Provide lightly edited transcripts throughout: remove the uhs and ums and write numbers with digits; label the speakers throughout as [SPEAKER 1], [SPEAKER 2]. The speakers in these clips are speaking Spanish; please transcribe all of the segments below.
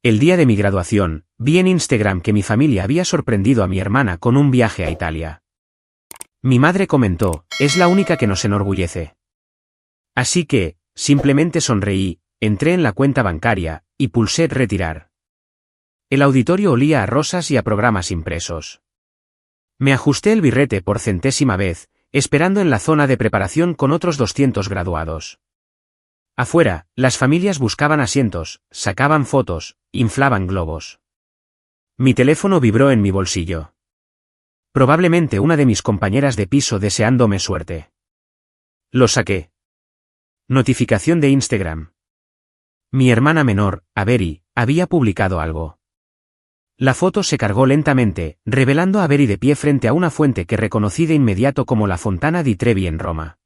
[SPEAKER 1] El día de mi graduación, vi en Instagram que mi familia había sorprendido a mi hermana con un viaje a Italia. Mi madre comentó, es la única que nos enorgullece. Así que, simplemente sonreí, entré en la cuenta bancaria, y pulsé retirar. El auditorio olía a rosas y a programas impresos. Me ajusté el birrete por centésima vez, esperando en la zona de preparación con otros 200 graduados. Afuera, las familias buscaban asientos, sacaban fotos, inflaban globos. Mi teléfono vibró en mi bolsillo. Probablemente una de mis compañeras de piso deseándome suerte. Lo saqué. Notificación de Instagram. Mi hermana menor, Avery, había publicado algo. La foto se cargó lentamente, revelando a Avery de pie frente a una fuente que reconocí de inmediato como la Fontana di Trevi en Roma.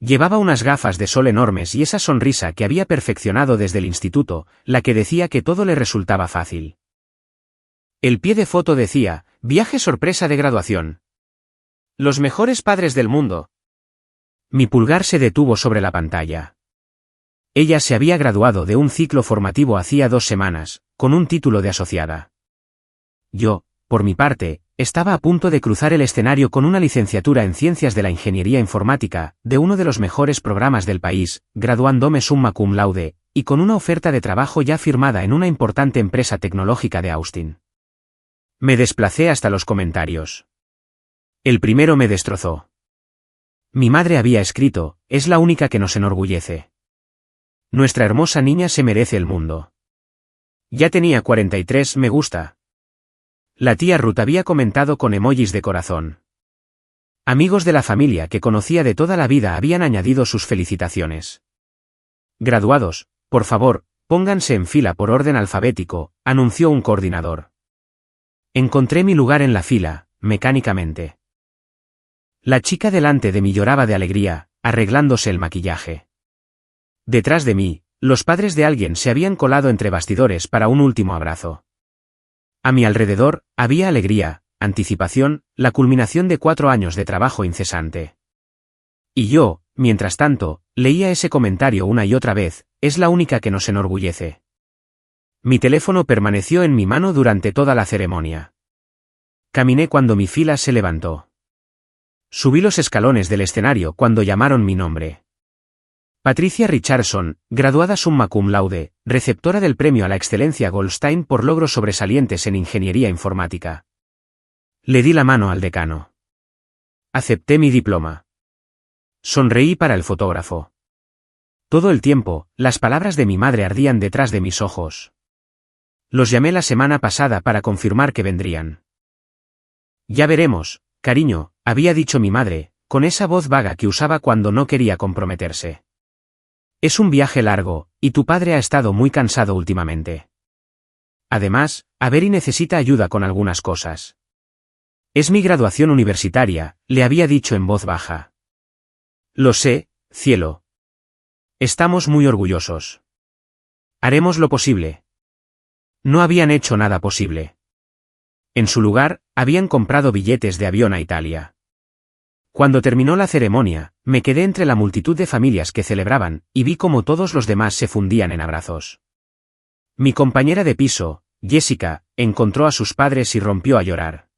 [SPEAKER 1] Llevaba unas gafas de sol enormes y esa sonrisa que había perfeccionado desde el instituto, la que decía que todo le resultaba fácil. El pie de foto decía, viaje sorpresa de graduación. Los mejores padres del mundo. Mi pulgar se detuvo sobre la pantalla. Ella se había graduado de un ciclo formativo hacía 2 semanas, con un título de asociada. Yo, por mi parte, estaba a punto de cruzar el escenario con una licenciatura en Ciencias de la Ingeniería Informática, de uno de los mejores programas del país, graduándome summa cum laude, y con una oferta de trabajo ya firmada en una importante empresa tecnológica de Austin. Me desplacé hasta los comentarios. El primero me destrozó. Mi madre había escrito, es la única que nos enorgullece. Nuestra hermosa niña se merece el mundo. Ya tenía 43 me gusta. La tía Ruth había comentado con emojis de corazón. Amigos de la familia que conocía de toda la vida habían añadido sus felicitaciones. Graduados, por favor, pónganse en fila por orden alfabético, anunció un coordinador. Encontré mi lugar en la fila, mecánicamente. La chica delante de mí lloraba de alegría, arreglándose el maquillaje. Detrás de mí, los padres de alguien se habían colado entre bastidores para un último abrazo. A mi alrededor, había alegría, anticipación, la culminación de 4 años de trabajo incesante. Y yo, mientras tanto, leía ese comentario una y otra vez, es la única que nos enorgullece. Mi teléfono permaneció en mi mano durante toda la ceremonia. Caminé cuando mi fila se levantó. Subí los escalones del escenario cuando llamaron mi nombre. Patricia Richardson, graduada summa cum laude, receptora del premio a la excelencia Goldstein por logros sobresalientes en ingeniería informática. Le di la mano al decano. Acepté mi diploma. Sonreí para el fotógrafo. Todo el tiempo, las palabras de mi madre ardían detrás de mis ojos. Los llamé la semana pasada para confirmar que vendrían. Ya veremos, cariño, había dicho mi madre, con esa voz vaga que usaba cuando no quería comprometerse. Es un viaje largo, y tu padre ha estado muy cansado últimamente. Además, Avery necesita ayuda con algunas cosas. Es mi graduación universitaria, le había dicho en voz baja. Lo sé, cielo. Estamos muy orgullosos. Haremos lo posible. No habían hecho nada posible. En su lugar, habían comprado billetes de avión a Italia. Cuando terminó la ceremonia, me quedé entre la multitud de familias que celebraban, y vi cómo todos los demás se fundían en abrazos. Mi compañera de piso, Jessica, encontró a sus padres y rompió a llorar.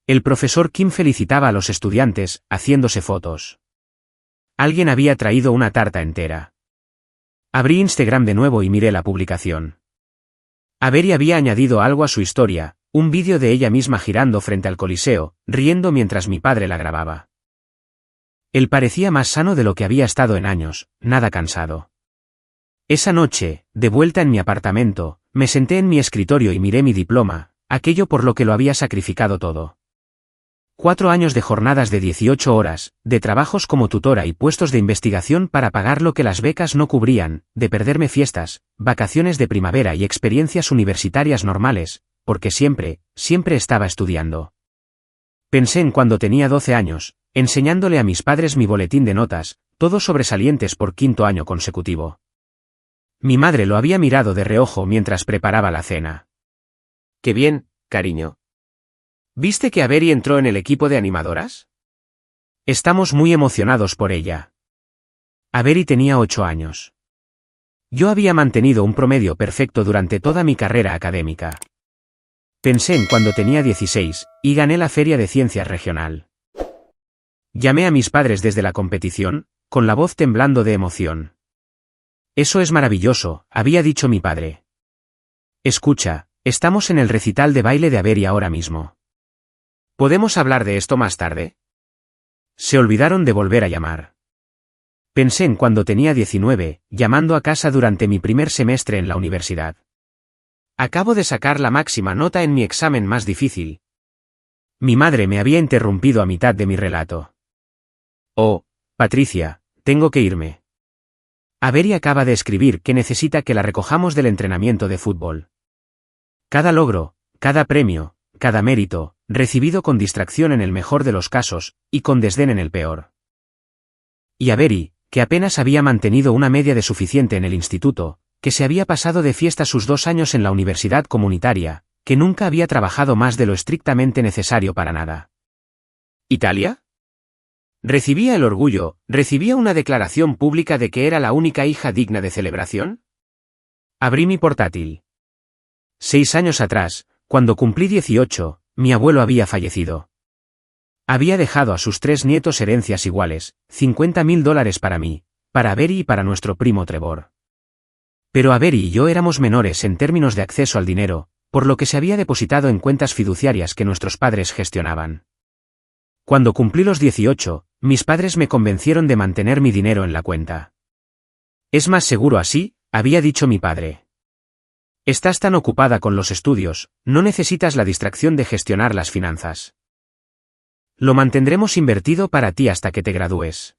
[SPEAKER 1] El profesor Kim felicitaba a los estudiantes, haciéndose fotos. Alguien había traído una tarta entera. Abrí Instagram de nuevo y miré la publicación. Avery había añadido algo a su historia, un vídeo de ella misma girando frente al Coliseo, riendo mientras mi padre la grababa. Él parecía más sano de lo que había estado en años, nada cansado. Esa noche, de vuelta en mi apartamento, me senté en mi escritorio y miré mi diploma, aquello por lo que lo había sacrificado todo. 4 años de jornadas de 18 horas, de trabajos como tutora y puestos de investigación para pagar lo que las becas no cubrían, de perderme fiestas, vacaciones de primavera y experiencias universitarias normales, porque siempre estaba estudiando. Pensé en cuando tenía 12 años, enseñándole a mis padres mi boletín de notas, todos sobresalientes por 5º año consecutivo. Mi madre lo había mirado de reojo mientras preparaba la cena. «Qué bien, cariño. ¿Viste que Avery entró en el equipo de animadoras? Estamos muy emocionados por ella. Avery tenía 8 años. Yo había mantenido un promedio perfecto durante toda mi carrera académica. Pensé en cuando tenía 16, y gané la Feria de Ciencias Regional. Llamé a mis padres desde la competición, con la voz temblando de emoción. Eso es maravilloso, había dicho mi padre. Escucha, estamos en el recital de baile de Avery ahora mismo. ¿Podemos hablar de esto más tarde? Se olvidaron de volver a llamar. Pensé en cuando tenía 19, llamando a casa durante mi primer semestre en la universidad. Acabo de sacar la máxima nota en mi examen más difícil. Mi madre me había interrumpido a mitad de mi relato. Oh, Patricia, tengo que irme. Avery acaba de escribir que necesita que la recojamos del entrenamiento de fútbol. Cada logro, cada premio, cada mérito, recibido con distracción en el mejor de los casos, y con desdén en el peor. Y Avery, que apenas había mantenido una media de suficiente en el instituto, que se había pasado de fiesta sus 2 años en la universidad comunitaria, que nunca había trabajado más de lo estrictamente necesario para nada. ¿Italia? ¿Recibía el orgullo, recibía una declaración pública de que era la única hija digna de celebración? Abrí mi portátil. 6 años atrás, cuando cumplí 18, mi abuelo había fallecido. Había dejado a sus 3 nietos herencias iguales, $50.000 para mí, para Avery y para nuestro primo Trevor. Pero Avery y yo éramos menores en términos de acceso al dinero, por lo que se había depositado en cuentas fiduciarias que nuestros padres gestionaban. Cuando cumplí los 18, mis padres me convencieron de mantener mi dinero en la cuenta. Es más seguro así, había dicho mi padre. Estás tan ocupada con los estudios, no necesitas la distracción de gestionar las finanzas. Lo mantendremos invertido para ti hasta que te gradúes.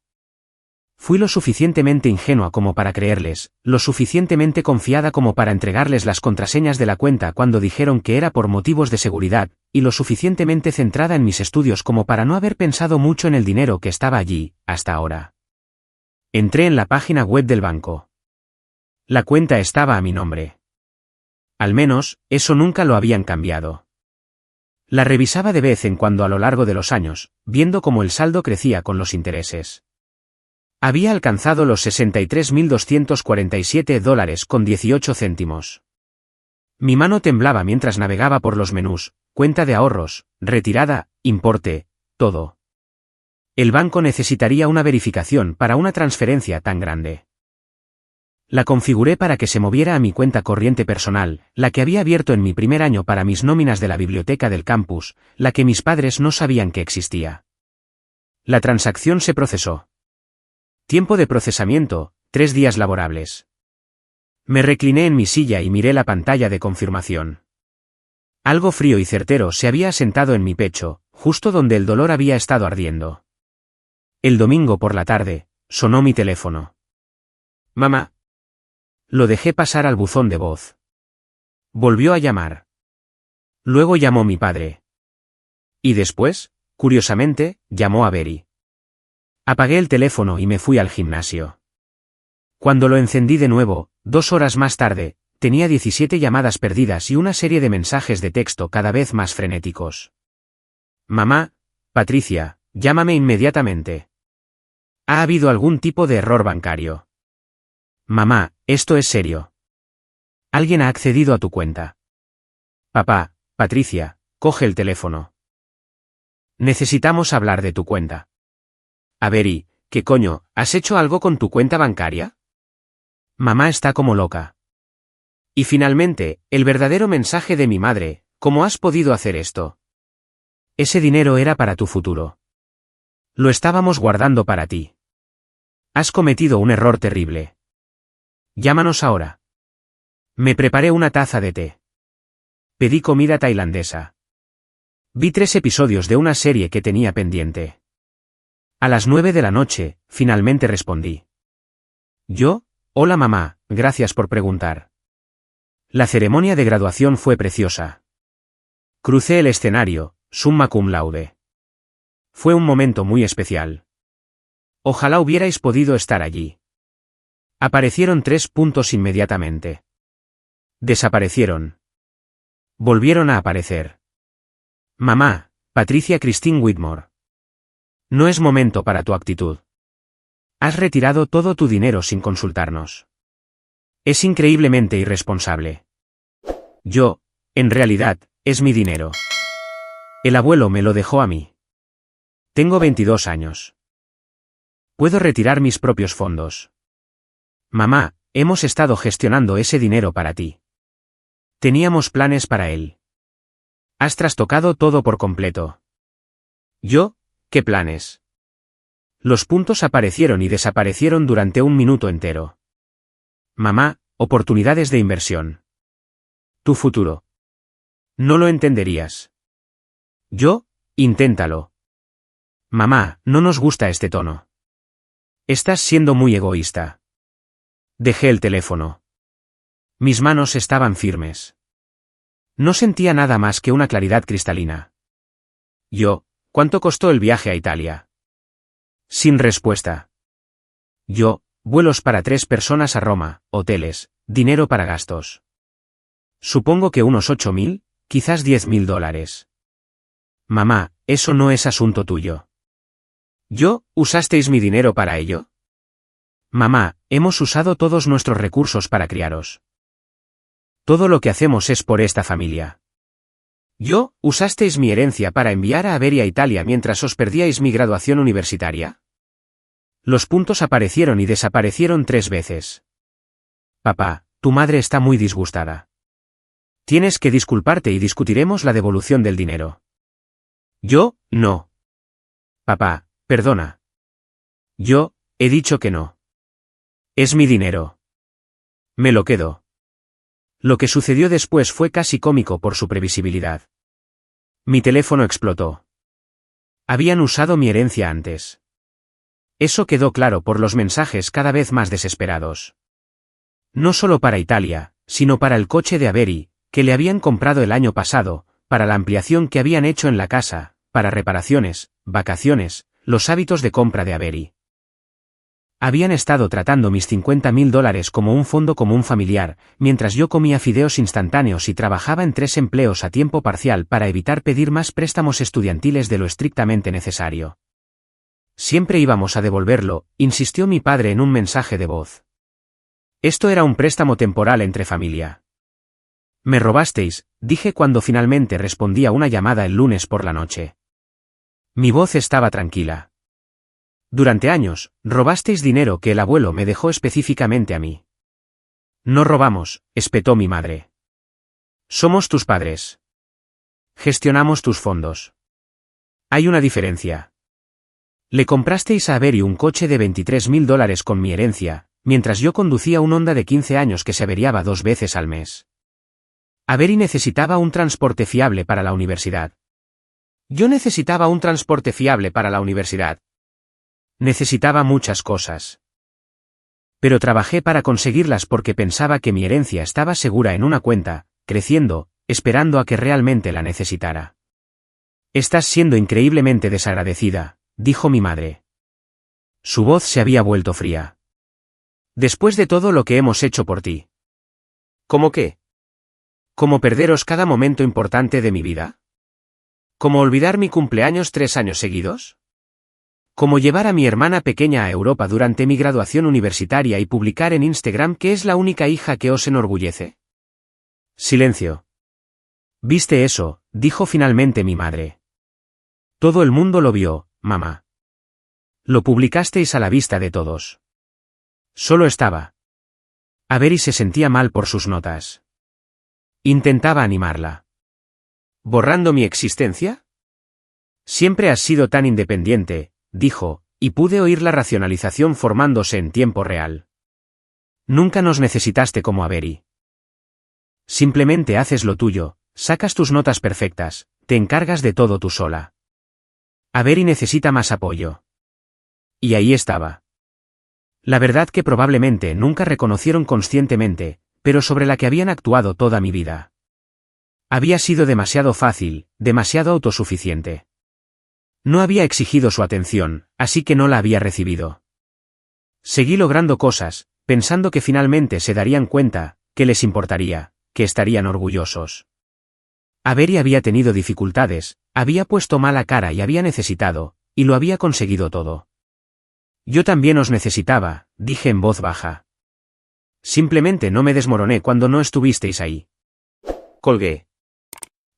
[SPEAKER 1] Fui lo suficientemente ingenua como para creerles, lo suficientemente confiada como para entregarles las contraseñas de la cuenta cuando dijeron que era por motivos de seguridad, y lo suficientemente centrada en mis estudios como para no haber pensado mucho en el dinero que estaba allí, hasta ahora. Entré en la página web del banco. La cuenta estaba a mi nombre. Al menos, eso nunca lo habían cambiado. La revisaba de vez en cuando a lo largo de los años, viendo cómo el saldo crecía con los intereses. Había alcanzado los $63.247,18. Mi mano temblaba mientras navegaba por los menús, cuenta de ahorros, retirada, importe, todo. El banco necesitaría una verificación para una transferencia tan grande. La configuré para que se moviera a mi cuenta corriente personal, la que había abierto en mi primer año para mis nóminas de la biblioteca del campus, la que mis padres no sabían que existía. La transacción se procesó. Tiempo de procesamiento, 3 días laborables. Me recliné en mi silla y miré la pantalla de confirmación. Algo frío y certero se había asentado en mi pecho, justo donde el dolor había estado ardiendo. El domingo por la tarde, sonó mi teléfono. Mamá. Lo dejé pasar al buzón de voz. Volvió a llamar. Luego llamó mi padre. Y después, curiosamente, llamó a Avery. Apagué el teléfono y me fui al gimnasio. Cuando lo encendí de nuevo, 2 horas más tarde, tenía 17 llamadas perdidas y una serie de mensajes de texto cada vez más frenéticos. Mamá, Patricia, llámame inmediatamente. ¿Ha habido algún tipo de error bancario? Mamá, esto es serio. Alguien ha accedido a tu cuenta. Papá, Patricia, coge el teléfono. Necesitamos hablar de tu cuenta. Avery, ¿qué coño, has hecho algo con tu cuenta bancaria? Mamá está como loca. Y finalmente, el verdadero mensaje de mi madre, ¿cómo has podido hacer esto? Ese dinero era para tu futuro. Lo estábamos guardando para ti. Has cometido un error terrible. Llámanos ahora. Me preparé una taza de té. Pedí comida tailandesa. Vi 3 episodios de una serie que tenía pendiente. A las 9 de la noche, finalmente respondí. Yo, hola mamá, gracias por preguntar. La ceremonia de graduación fue preciosa. Crucé el escenario, summa cum laude. Fue un momento muy especial. Ojalá hubierais podido estar allí. Aparecieron 3 puntos inmediatamente. Desaparecieron. Volvieron a aparecer. Mamá, Patricia Christine Whitmore. No es momento para tu actitud. Has retirado todo tu dinero sin consultarnos. Es increíblemente irresponsable. En realidad, es mi dinero. El abuelo me lo dejó a mí. Tengo 22 años. Puedo retirar mis propios fondos. Mamá, hemos estado gestionando ese dinero para ti. Teníamos planes para él. Has trastocado todo por completo. ¿Qué planes? Los puntos aparecieron y desaparecieron durante un minuto entero. Mamá, oportunidades de inversión. Tu futuro. No lo entenderías. Inténtalo. Mamá, no nos gusta este tono. Estás siendo muy egoísta. Dejé el teléfono. Mis manos estaban firmes. No sentía nada más que una claridad cristalina. ¿Cuánto costó el viaje a Italia? Sin respuesta. Vuelos para 3 personas a Roma, hoteles, dinero para gastos. Supongo que unos 8.000, quizás $10.000. Mamá, eso no es asunto tuyo. ¿Usasteis mi dinero para ello? Mamá, hemos usado todos nuestros recursos para criaros. Todo lo que hacemos es por esta familia. ¿Usasteis mi herencia para enviar a Avery a Italia mientras os perdíais mi graduación universitaria? Los puntos aparecieron y desaparecieron 3 veces. Papá, tu madre está muy disgustada. Tienes que disculparte y discutiremos la devolución del dinero. No. Papá, perdona. He dicho que no. Es mi dinero. Me lo quedo. Lo que sucedió después fue casi cómico por su previsibilidad. Mi teléfono explotó. Habían usado mi herencia antes. Eso quedó claro por los mensajes cada vez más desesperados. No solo para Italia, sino para el coche de Avery, que le habían comprado el año pasado, para la ampliación que habían hecho en la casa, para reparaciones, vacaciones, los hábitos de compra de Avery. Habían estado tratando mis $50.000 como un fondo común familiar, mientras yo comía fideos instantáneos y trabajaba en 3 empleos a tiempo parcial para evitar pedir más préstamos estudiantiles de lo estrictamente necesario. Siempre íbamos a devolverlo, insistió mi padre en un mensaje de voz. Esto era un préstamo temporal entre familia. Me robasteis, dije cuando finalmente respondí a una llamada el lunes por la noche. Mi voz estaba tranquila. Durante años, robasteis dinero que el abuelo me dejó específicamente a mí. No robamos, espetó mi madre. Somos tus padres. Gestionamos tus fondos. Hay una diferencia. Le comprasteis a Avery un coche de $23.000 con mi herencia, mientras yo conducía un Honda de 15 años que se averiaba 2 veces al mes. Avery necesitaba un transporte fiable para la universidad. Yo necesitaba un transporte fiable para la universidad. Necesitaba muchas cosas. Pero trabajé para conseguirlas porque pensaba que mi herencia estaba segura en una cuenta, creciendo, esperando a que realmente la necesitara. Estás siendo increíblemente desagradecida, dijo mi madre. Su voz se había vuelto fría. Después de todo lo que hemos hecho por ti. ¿Cómo qué? ¿Cómo perderos cada momento importante de mi vida? ¿Cómo olvidar mi cumpleaños 3 años seguidos? ¿Cómo llevar a mi hermana pequeña a Europa durante mi graduación universitaria y publicar en Instagram que es la única hija que os enorgullece? Silencio. ¿Viste eso?, dijo finalmente mi madre. Todo el mundo lo vio, mamá. Lo publicasteis a la vista de todos. Solo estaba. Avery se sentía mal por sus notas. Intentaba animarla. ¿Borrando mi existencia? Siempre has sido tan independiente, dijo, y pude oír la racionalización formándose en tiempo real. Nunca nos necesitaste como Avery. Simplemente haces lo tuyo, sacas tus notas perfectas, te encargas de todo tú sola. Avery necesita más apoyo. Y ahí estaba. La verdad que probablemente nunca reconocieron conscientemente, pero sobre la que habían actuado toda mi vida. Había sido demasiado fácil, demasiado autosuficiente. No había exigido su atención, así que no la había recibido. Seguí logrando cosas, pensando que finalmente se darían cuenta, que les importaría, que estarían orgullosos. Avery había tenido dificultades, había puesto mala cara y había necesitado, y lo había conseguido todo. Yo también os necesitaba, dije en voz baja. Simplemente no me desmoroné cuando no estuvisteis ahí. Colgué.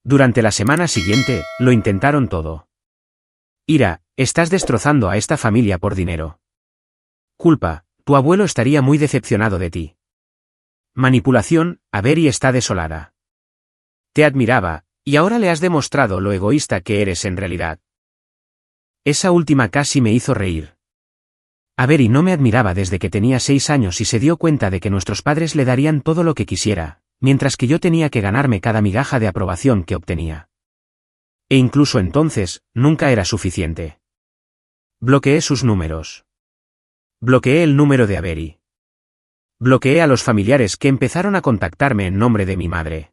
[SPEAKER 1] Durante la semana siguiente, lo intentaron todo. Ira, estás destrozando a esta familia por dinero. Culpa, tu abuelo estaría muy decepcionado de ti. Manipulación, Avery está desolada. Te admiraba, y ahora le has demostrado lo egoísta que eres en realidad. Esa última casi me hizo reír. Avery no me admiraba desde que tenía 6 años y se dio cuenta de que nuestros padres le darían todo lo que quisiera, mientras que yo tenía que ganarme cada migaja de aprobación que obtenía. E incluso entonces, nunca era suficiente. Bloqueé sus números. Bloqueé el número de Avery. Bloqueé a los familiares que empezaron a contactarme en nombre de mi madre.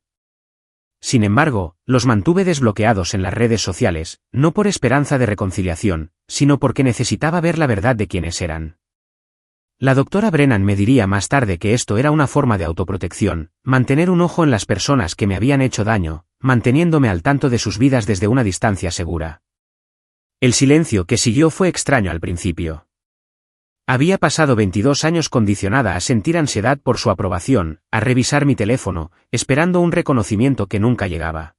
[SPEAKER 1] Sin embargo, los mantuve desbloqueados en las redes sociales, no por esperanza de reconciliación, sino porque necesitaba ver la verdad de quiénes eran. La doctora Brennan me diría más tarde que esto era una forma de autoprotección, mantener un ojo en las personas que me habían hecho daño, manteniéndome al tanto de sus vidas desde una distancia segura. El silencio que siguió fue extraño al principio. Había pasado 22 años condicionada a sentir ansiedad por su aprobación, a revisar mi teléfono, esperando un reconocimiento que nunca llegaba.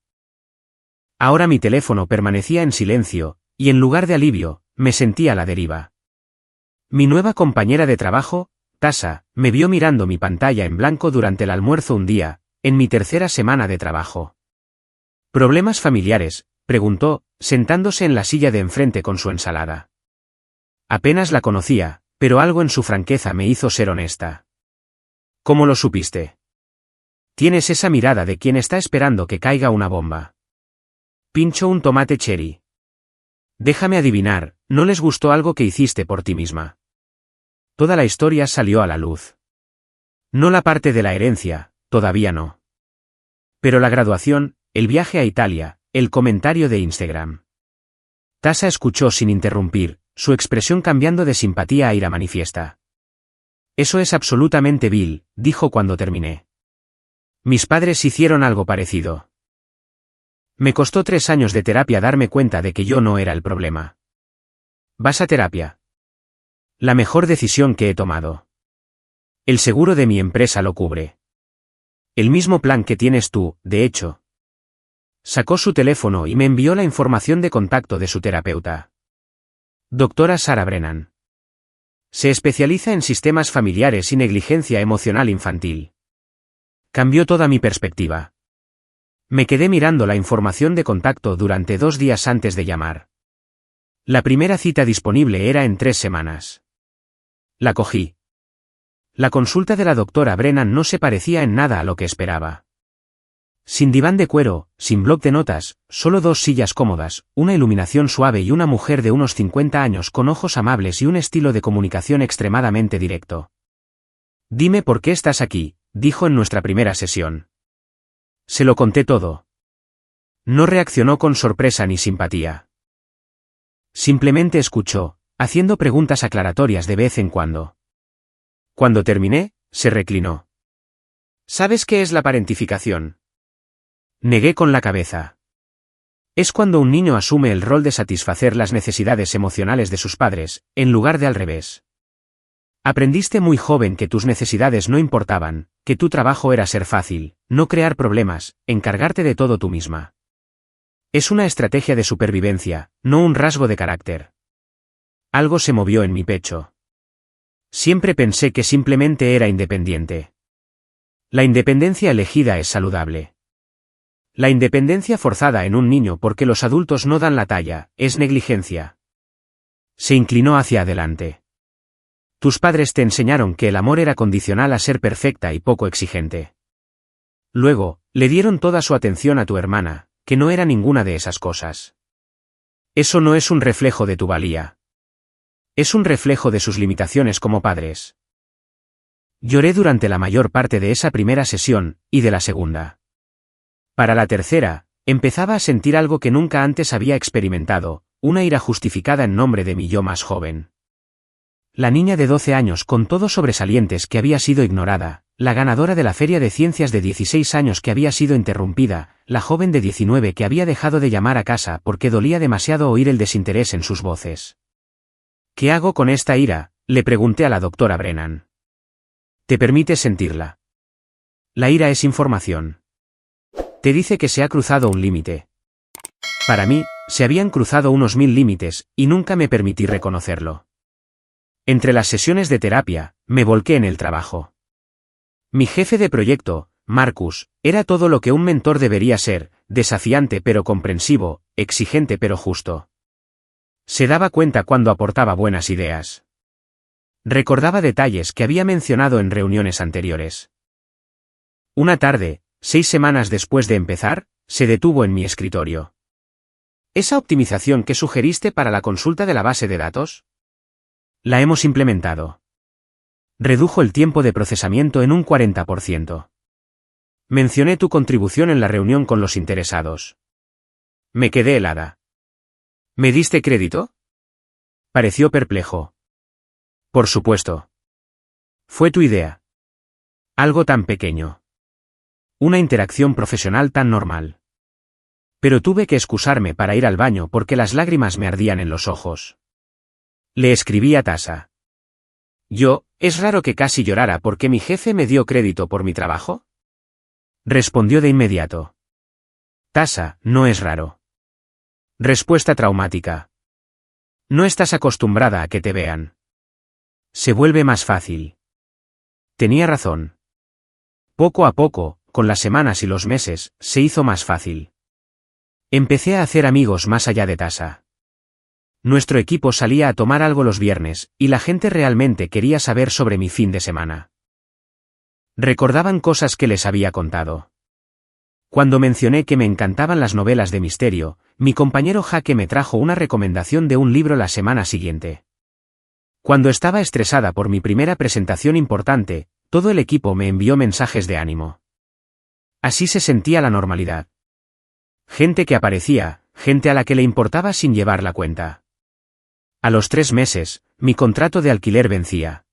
[SPEAKER 1] Ahora mi teléfono permanecía en silencio, y en lugar de alivio, me sentía a la deriva. Mi nueva compañera de trabajo, Tasha, me vio mirando mi pantalla en blanco durante el almuerzo un día, en mi tercera semana de trabajo. ¿Problemas familiares?, preguntó, sentándose en la silla de enfrente con su ensalada. Apenas la conocía, pero algo en su franqueza me hizo ser honesta. ¿Cómo lo supiste? Tienes esa mirada de quien está esperando que caiga una bomba. Pincho un tomate cherry. Déjame adivinar, no les gustó algo que hiciste por ti misma. Toda la historia salió a la luz. No la parte de la herencia, todavía no. Pero la graduación, el viaje a Italia, el comentario de Instagram. Tasha escuchó sin interrumpir, su expresión cambiando de simpatía a ira manifiesta. Eso es absolutamente vil, dijo cuando terminé. Mis padres hicieron algo parecido. Me costó 3 años de terapia darme cuenta de que yo no era el problema. ¿Vas a terapia? La mejor decisión que he tomado. El seguro de mi empresa lo cubre. El mismo plan que tienes tú, de hecho. Sacó su teléfono y me envió la información de contacto de su terapeuta. Doctora Sarah Brennan. Se especializa en sistemas familiares y negligencia emocional infantil. Cambió toda mi perspectiva. Me quedé mirando la información de contacto durante 2 días antes de llamar. La primera cita disponible era en 3 semanas. La cogí. La consulta de la doctora Brennan no se parecía en nada a lo que esperaba. Sin diván de cuero, sin bloc de notas, solo 2 sillas cómodas, una iluminación suave y una mujer de unos 50 años con ojos amables y un estilo de comunicación extremadamente directo. Dime por qué estás aquí, dijo en nuestra primera sesión. Se lo conté todo. No reaccionó con sorpresa ni simpatía. Simplemente escuchó, haciendo preguntas aclaratorias de vez en cuando. Cuando terminé, se reclinó. ¿Sabes qué es la parentificación? Negué con la cabeza. Es cuando un niño asume el rol de satisfacer las necesidades emocionales de sus padres, en lugar de al revés. Aprendiste muy joven que tus necesidades no importaban, que tu trabajo era ser fácil, no crear problemas, encargarte de todo tú misma. Es una estrategia de supervivencia, no un rasgo de carácter. Algo se movió en mi pecho. Siempre pensé que simplemente era independiente. La independencia elegida es saludable. La independencia forzada en un niño porque los adultos no dan la talla, es negligencia. Se inclinó hacia adelante. Tus padres te enseñaron que el amor era condicional a ser perfecta y poco exigente. Luego, le dieron toda su atención a tu hermana, que no era ninguna de esas cosas. Eso no es un reflejo de tu valía. Es un reflejo de sus limitaciones como padres. Lloré durante la mayor parte de esa primera sesión, y de la segunda. Para la tercera, empezaba a sentir algo que nunca antes había experimentado, una ira justificada en nombre de mi yo más joven. La niña de 12 años con todos sobresalientes que había sido ignorada, la ganadora de la feria de ciencias de 16 años que había sido interrumpida, la joven de 19 que había dejado de llamar a casa porque dolía demasiado oír el desinterés en sus voces. ¿Qué hago con esta ira?, le pregunté a la doctora Brennan. Te permite sentirla. La ira es información. Te dice que se ha cruzado un límite. Para mí, se habían cruzado unos 1000 límites, y nunca me permití reconocerlo. Entre las sesiones de terapia, me volqué en el trabajo. Mi jefe de proyecto, Marcus, era todo lo que un mentor debería ser, desafiante pero comprensivo, exigente pero justo. Se daba cuenta cuando aportaba buenas ideas. Recordaba detalles que había mencionado en reuniones anteriores. Una tarde, 6 semanas después de empezar, se detuvo en mi escritorio. ¿Esa optimización que sugeriste para la consulta de la base de datos? La hemos implementado. Redujo el tiempo de procesamiento en un 40%. Mencioné tu contribución en la reunión con los interesados. Me quedé helada. ¿Me diste crédito? Pareció perplejo. Por supuesto. Fue tu idea. Algo tan pequeño. Una interacción profesional tan normal. Pero tuve que excusarme para ir al baño porque las lágrimas me ardían en los ojos. Le escribí a Tasha. ¿Es raro que casi llorara porque mi jefe me dio crédito por mi trabajo? Respondió de inmediato. Tasha, no es raro. Respuesta traumática. No estás acostumbrada a que te vean. Se vuelve más fácil. Tenía razón. Poco a poco, con las semanas y los meses, se hizo más fácil. Empecé a hacer amigos más allá de Tasha. Nuestro equipo salía a tomar algo los viernes, y la gente realmente quería saber sobre mi fin de semana. Recordaban cosas que les había contado. Cuando mencioné que me encantaban las novelas de misterio, mi compañero Jaque me trajo una recomendación de un libro la semana siguiente. Cuando estaba estresada por mi primera presentación importante, todo el equipo me envió mensajes de ánimo. Así se sentía la normalidad. Gente que aparecía, gente a la que le importaba sin llevar la cuenta. A los 3 meses, mi contrato de alquiler vencía.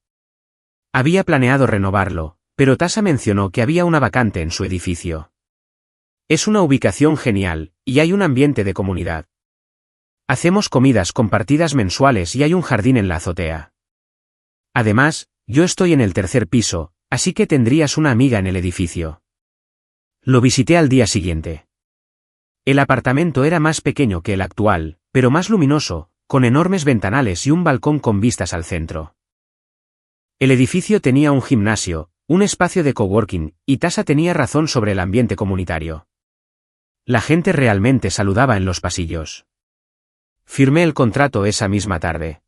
[SPEAKER 1] Había planeado renovarlo, pero Tasha mencionó que había una vacante en su edificio. Es una ubicación genial, y hay un ambiente de comunidad. Hacemos comidas compartidas mensuales y hay un jardín en la azotea. Además, yo estoy en el 3er piso, así que tendrías una amiga en el edificio. Lo visité al día siguiente. El apartamento era más pequeño que el actual, pero más luminoso, con enormes ventanales y un balcón con vistas al centro. El edificio tenía un gimnasio, un espacio de coworking, y Tasha tenía razón sobre el ambiente comunitario. La gente realmente saludaba en los pasillos. Firmé el contrato esa misma tarde.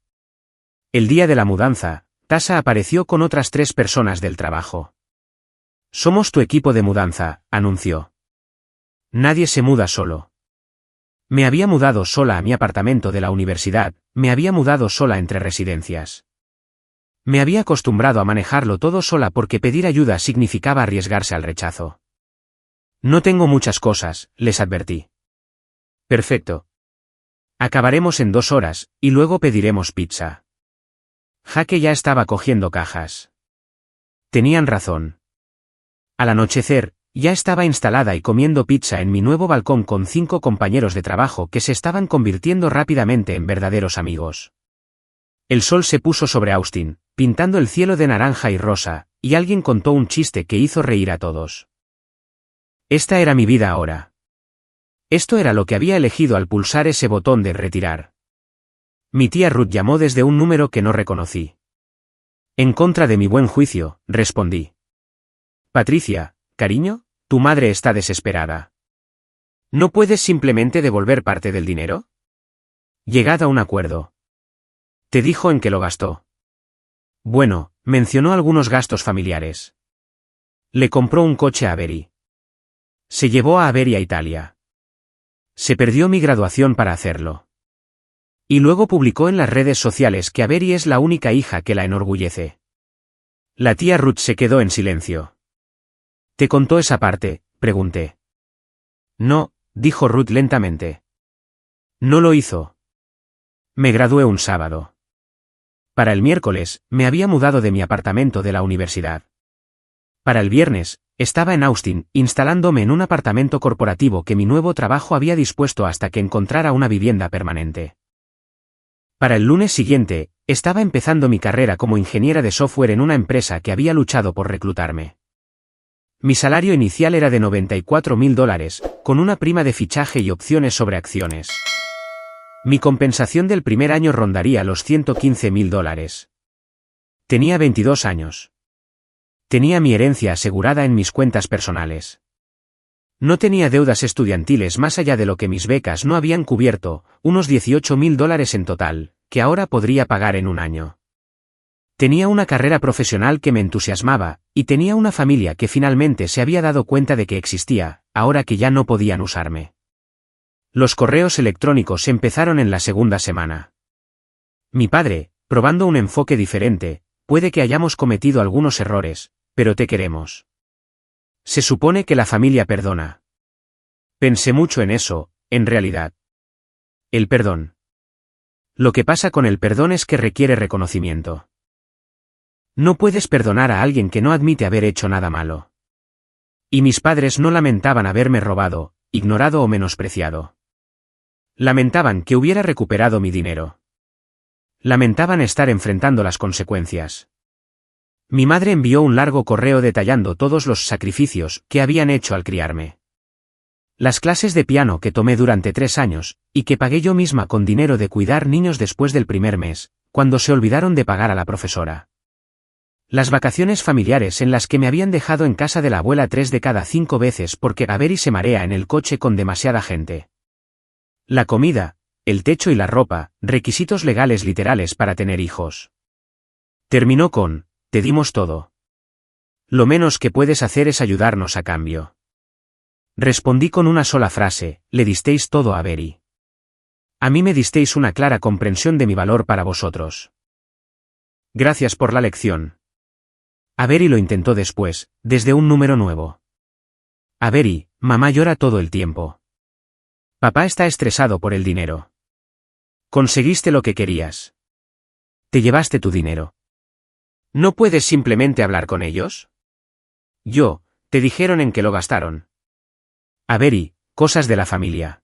[SPEAKER 1] El día de la mudanza, Tasha apareció con otras 3 personas del trabajo. Somos tu equipo de mudanza, anunció. Nadie se muda solo. Me había mudado sola a mi apartamento de la universidad, me había mudado sola entre residencias. Me había acostumbrado a manejarlo todo sola porque pedir ayuda significaba arriesgarse al rechazo. No tengo muchas cosas, les advertí. Perfecto. Acabaremos en 2 horas, y luego pediremos pizza. Jaque ya estaba cogiendo cajas. Tenían razón. Al anochecer, ya estaba instalada y comiendo pizza en mi nuevo balcón con 5 compañeros de trabajo que se estaban convirtiendo rápidamente en verdaderos amigos. El sol se puso sobre Austin, pintando el cielo de naranja y rosa, y alguien contó un chiste que hizo reír a todos. Esta era mi vida ahora. Esto era lo que había elegido al pulsar ese botón de retirar. Mi tía Ruth llamó desde un número que no reconocí. En contra de mi buen juicio, respondí. Patricia, cariño, tu madre está desesperada. ¿No puedes simplemente devolver parte del dinero? Llegad a un acuerdo. ¿Te dijo en qué lo gastó? Bueno, mencionó algunos gastos familiares. Le compró un coche a Avery. Se llevó a Avery a Italia. Se perdió mi graduación para hacerlo. Y luego publicó en las redes sociales que Avery es la única hija que la enorgullece. La tía Ruth se quedó en silencio. ¿Te contó esa parte?, pregunté. No, dijo Ruth lentamente. No lo hizo. Me gradué un sábado. Para el miércoles, me había mudado de mi apartamento de la universidad. Para el viernes, estaba en Austin, instalándome en un apartamento corporativo que mi nuevo trabajo había dispuesto hasta que encontrara una vivienda permanente. Para el lunes siguiente, estaba empezando mi carrera como ingeniera de software en una empresa que había luchado por reclutarme. Mi salario inicial era de $94.000, con una prima de fichaje y opciones sobre acciones. Mi compensación del primer año rondaría los $115.000. Tenía 22 años. Tenía mi herencia asegurada en mis cuentas personales. No tenía deudas estudiantiles más allá de lo que mis becas no habían cubierto, unos $18.000 en total, que ahora podría pagar en un año. Tenía una carrera profesional que me entusiasmaba, y tenía una familia que finalmente se había dado cuenta de que existía, ahora que ya no podían usarme. Los correos electrónicos empezaron en la segunda semana. Mi padre, probando un enfoque diferente, puede que hayamos cometido algunos errores, pero te queremos. Se supone que la familia perdona. Pensé mucho en eso, en realidad. El perdón. Lo que pasa con el perdón es que requiere reconocimiento. No puedes perdonar a alguien que no admite haber hecho nada malo. Y mis padres no lamentaban haberme robado, ignorado o menospreciado. Lamentaban que hubiera recuperado mi dinero. Lamentaban estar enfrentando las consecuencias. Mi madre envió un largo correo detallando todos los sacrificios que habían hecho al criarme. Las clases de piano que tomé durante 3 años, y que pagué yo misma con dinero de cuidar niños después del primer mes, cuando se olvidaron de pagar a la profesora. Las vacaciones familiares en las que me habían dejado en casa de la abuela 3 de cada 5 veces porque Avery se marea en el coche con demasiada gente. La comida, el techo y la ropa, requisitos legales literales para tener hijos. Terminó con: te dimos todo. Lo menos que puedes hacer es ayudarnos a cambio. Respondí con una sola frase: le disteis todo a Avery. A mí me disteis una clara comprensión de mi valor para vosotros. Gracias por la lección. Avery lo intentó después, desde un número nuevo. Avery, mamá llora todo el tiempo. Papá está estresado por el dinero. Conseguiste lo que querías. Te llevaste tu dinero. ¿No puedes simplemente hablar con ellos? Te dijeron en qué lo gastaron. Avery, cosas de la familia.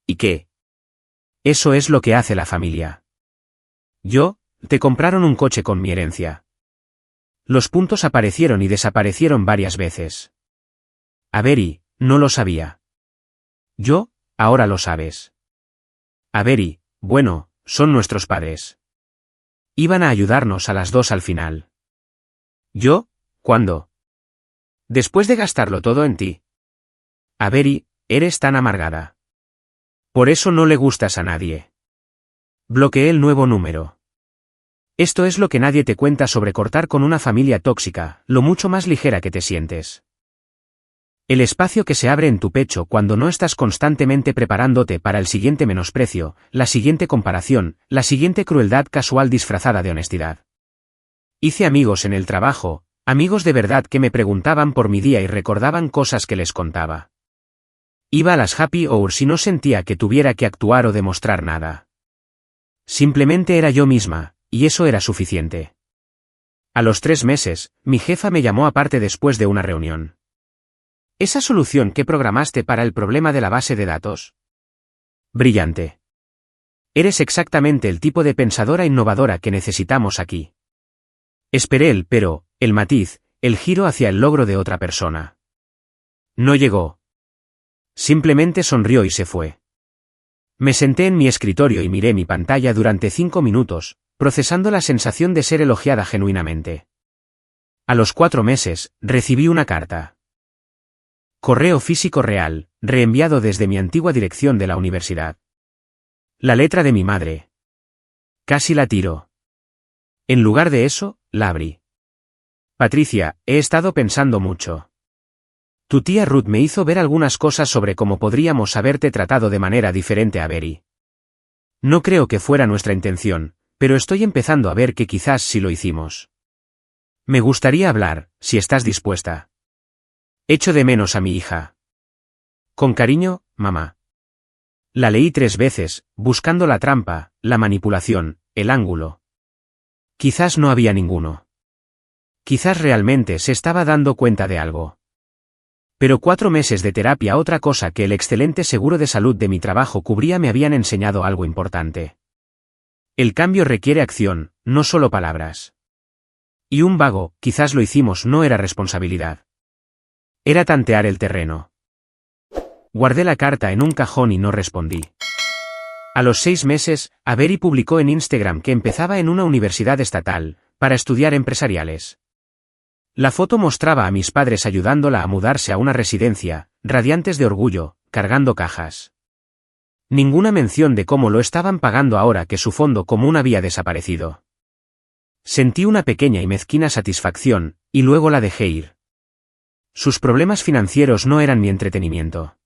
[SPEAKER 1] ¿Y qué? Eso es lo que hace la familia. Te compraron un coche con mi herencia. Los puntos aparecieron y desaparecieron varias veces. Avery, no lo sabía. Ahora lo sabes. Avery, bueno, son nuestros padres. Iban a ayudarnos a las 2 al final. ¿Cuándo? Después de gastarlo todo en ti. Avery, eres tan amargada. Por eso no le gustas a nadie. Bloqueé el nuevo número. Esto es lo que nadie te cuenta sobre cortar con una familia tóxica, lo mucho más ligera que te sientes. El espacio que se abre en tu pecho cuando no estás constantemente preparándote para el siguiente menosprecio, la siguiente comparación, la siguiente crueldad casual disfrazada de honestidad. Hice amigos en el trabajo, amigos de verdad que me preguntaban por mi día y recordaban cosas que les contaba. Iba a las happy hours y no sentía que tuviera que actuar o demostrar nada. Simplemente era yo misma, y eso era suficiente. A los 3 meses, mi jefa me llamó aparte después de una reunión. ¿Esa solución que programaste para el problema de la base de datos? Brillante. Eres exactamente el tipo de pensadora innovadora que necesitamos aquí. Esperé el matiz, el giro hacia el logro de otra persona. No llegó. Simplemente sonrió y se fue. Me senté en mi escritorio y miré mi pantalla durante 5 minutos, procesando la sensación de ser elogiada genuinamente. A los 4 meses, recibí una carta. Correo físico real, reenviado desde mi antigua dirección de la universidad. La letra de mi madre. Casi la tiro. En lugar de eso, la abrí. Patricia, he estado pensando mucho. Tu tía Ruth me hizo ver algunas cosas sobre cómo podríamos haberte tratado de manera diferente a Avery. No creo que fuera nuestra intención, pero estoy empezando a ver que quizás sí lo hicimos. Me gustaría hablar, si estás dispuesta. Echo de menos a mi hija. Con cariño, mamá. La leí 3 veces, buscando la trampa, la manipulación, el ángulo. Quizás no había ninguno. Quizás realmente se estaba dando cuenta de algo. Pero 4 meses de terapia, otra cosa que el excelente seguro de salud de mi trabajo cubría, me habían enseñado algo importante. El cambio requiere acción, no solo palabras. Y un vago, quizás lo hicimos, no era responsabilidad. Era tantear el terreno. Guardé la carta en un cajón y no respondí. A los 6 meses, Avery publicó en Instagram que empezaba en una universidad estatal, para estudiar empresariales. La foto mostraba a mis padres ayudándola a mudarse a una residencia, radiantes de orgullo, cargando cajas. Ninguna mención de cómo lo estaban pagando ahora que su fondo común había desaparecido. Sentí una pequeña y mezquina satisfacción, y luego la dejé ir. Sus problemas financieros no eran mi entretenimiento.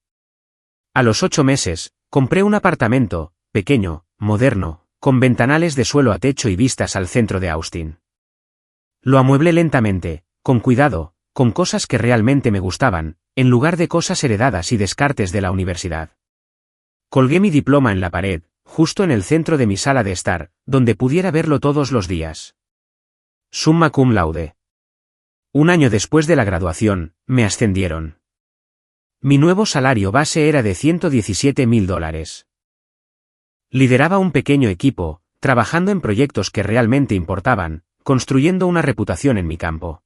[SPEAKER 1] A los 8 meses, compré un apartamento, pequeño, moderno, con ventanales de suelo a techo y vistas al centro de Austin. Lo amueblé lentamente, con cuidado, con cosas que realmente me gustaban, en lugar de cosas heredadas y descartes de la universidad. Colgué mi diploma en la pared, justo en el centro de mi sala de estar, donde pudiera verlo todos los días. Summa cum laude. Un año después de la graduación, me ascendieron. Mi nuevo salario base era de $117,000. Lideraba un pequeño equipo, trabajando en proyectos que realmente importaban, construyendo una reputación en mi campo.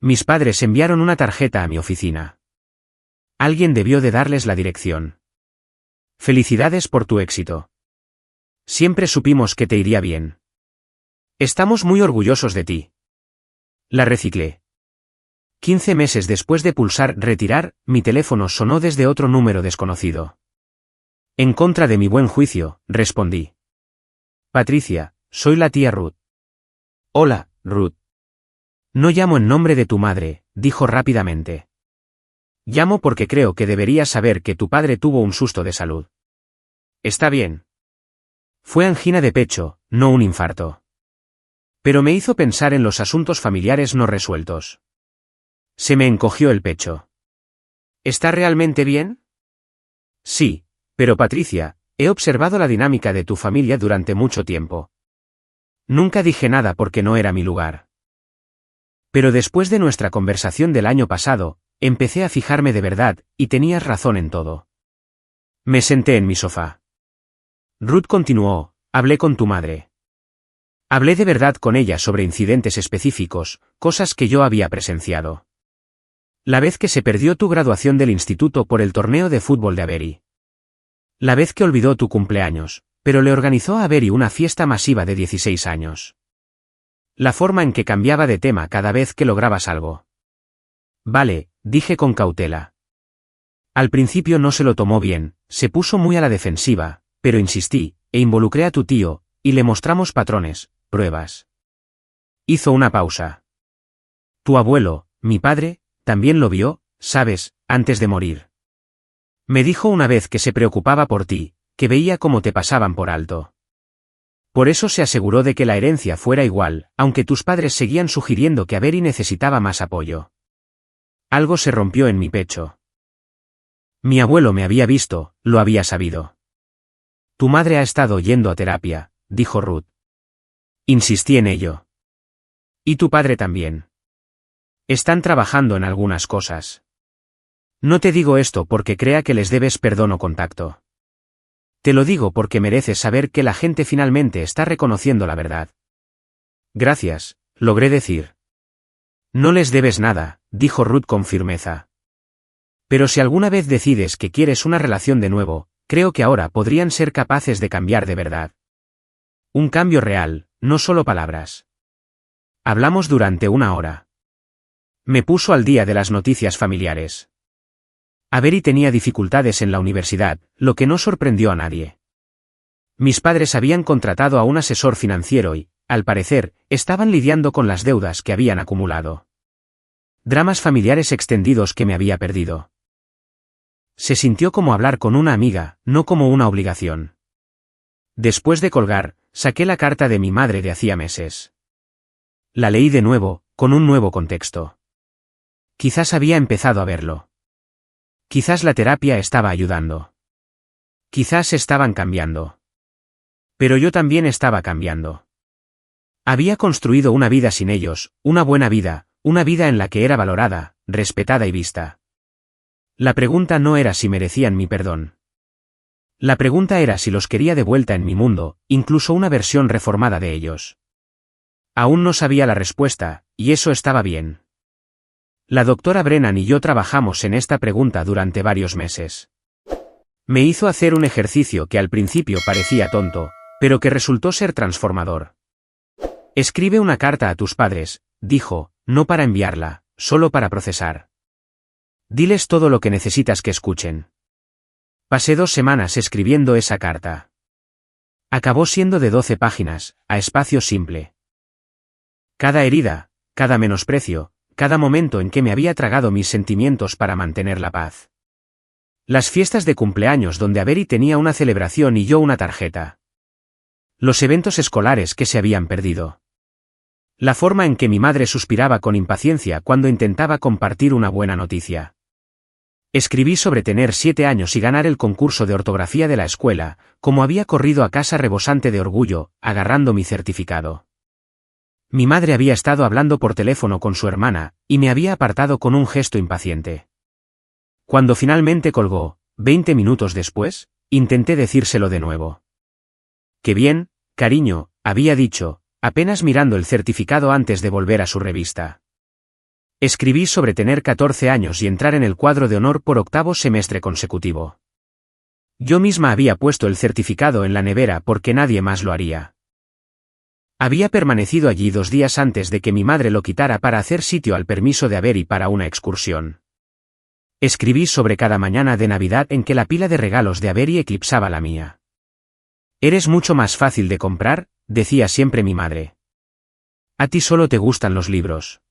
[SPEAKER 1] Mis padres enviaron una tarjeta a mi oficina. Alguien debió de darles la dirección. Felicidades por tu éxito. Siempre supimos que te iría bien. Estamos muy orgullosos de ti. La reciclé. 15 meses después de pulsar retirar, mi teléfono sonó desde otro número desconocido. En contra de mi buen juicio, respondí. Patricia, soy la tía Ruth. Hola, Ruth. No llamo en nombre de tu madre, dijo rápidamente. Llamo porque creo que deberías saber que tu padre tuvo un susto de salud. Está bien. Fue angina de pecho, no un infarto. Pero me hizo pensar en los asuntos familiares no resueltos. Se me encogió el pecho. ¿Está realmente bien? Sí, pero Patricia, he observado la dinámica de tu familia durante mucho tiempo. Nunca dije nada porque no era mi lugar. Pero después de nuestra conversación del año pasado, empecé a fijarme de verdad, y tenías razón en todo. Me senté en mi sofá. Ruth continuó, hablé con tu madre. Hablé de verdad con ella sobre incidentes específicos, cosas que yo había presenciado. La vez que se perdió tu graduación del instituto por el torneo de fútbol de Avery. La vez que olvidó tu cumpleaños, pero le organizó a Avery una fiesta masiva de 16 años. La forma en que cambiaba de tema cada vez que lograbas algo. Vale, dije con cautela. Al principio no se lo tomó bien, se puso muy a la defensiva, pero insistí, e involucré a tu tío, y le mostramos patrones, pruebas. Hizo una pausa. Tu abuelo, mi padre, también lo vio, sabes, antes de morir. Me dijo una vez que se preocupaba por ti, que veía cómo te pasaban por alto. Por eso se aseguró de que la herencia fuera igual, aunque tus padres seguían sugiriendo que Avery necesitaba más apoyo. Algo se rompió en mi pecho. Mi abuelo me había visto, lo había sabido. Tu madre ha estado yendo a terapia, dijo Ruth. Insistí en ello. Y tu padre también. Están trabajando en algunas cosas. No te digo esto porque crea que les debes perdón o contacto. Te lo digo porque mereces saber que la gente finalmente está reconociendo la verdad. Gracias, logré decir. No les debes nada, dijo Ruth con firmeza. Pero si alguna vez decides que quieres una relación de nuevo, creo que ahora podrían ser capaces de cambiar de verdad. Un cambio real, no solo palabras. Hablamos durante 1 hora. Me puso al día de las noticias familiares. Avery tenía dificultades en la universidad, lo que no sorprendió a nadie. Mis padres habían contratado a un asesor financiero y, al parecer, estaban lidiando con las deudas que habían acumulado. Dramas familiares extendidos que me había perdido. Se sintió como hablar con una amiga, no como una obligación. Después de colgar, saqué la carta de mi madre de hacía meses. La leí de nuevo, con un nuevo contexto. Quizás había empezado a verlo. Quizás la terapia estaba ayudando. Quizás estaban cambiando. Pero yo también estaba cambiando. Había construido una vida sin ellos, una buena vida, una vida en la que era valorada, respetada y vista. La pregunta no era si merecían mi perdón. La pregunta era si los quería de vuelta en mi mundo, incluso una versión reformada de ellos. Aún no sabía la respuesta, y eso estaba bien. La doctora Brennan y yo trabajamos en esta pregunta durante varios meses. Me hizo hacer un ejercicio que al principio parecía tonto, pero que resultó ser transformador. Escribe una carta a tus padres, dijo, no para enviarla, solo para procesar. Diles todo lo que necesitas que escuchen. Pasé 2 semanas escribiendo esa carta. Acabó siendo de 12 páginas, a espacio simple. Cada herida, cada menosprecio, cada momento en que me había tragado mis sentimientos para mantener la paz. Las fiestas de cumpleaños donde Avery tenía una celebración y yo una tarjeta. Los eventos escolares que se habían perdido. La forma en que mi madre suspiraba con impaciencia cuando intentaba compartir una buena noticia. Escribí sobre tener 7 años y ganar el concurso de ortografía de la escuela, como había corrido a casa rebosante de orgullo, agarrando mi certificado. Mi madre había estado hablando por teléfono con su hermana, y me había apartado con un gesto impaciente. Cuando finalmente colgó, 20 minutos después, intenté decírselo de nuevo. «Qué bien, cariño», había dicho, apenas mirando el certificado antes de volver a su revista. Escribí sobre tener 14 años y entrar en el cuadro de honor por 8º semestre consecutivo. Yo misma había puesto el certificado en la nevera porque nadie más lo haría. Había permanecido allí 2 días antes de que mi madre lo quitara para hacer sitio al permiso de Avery para una excursión. Escribí sobre cada mañana de Navidad en que la pila de regalos de Avery eclipsaba la mía. «Eres mucho más fácil de comprar», decía siempre mi madre. «A ti solo te gustan los libros».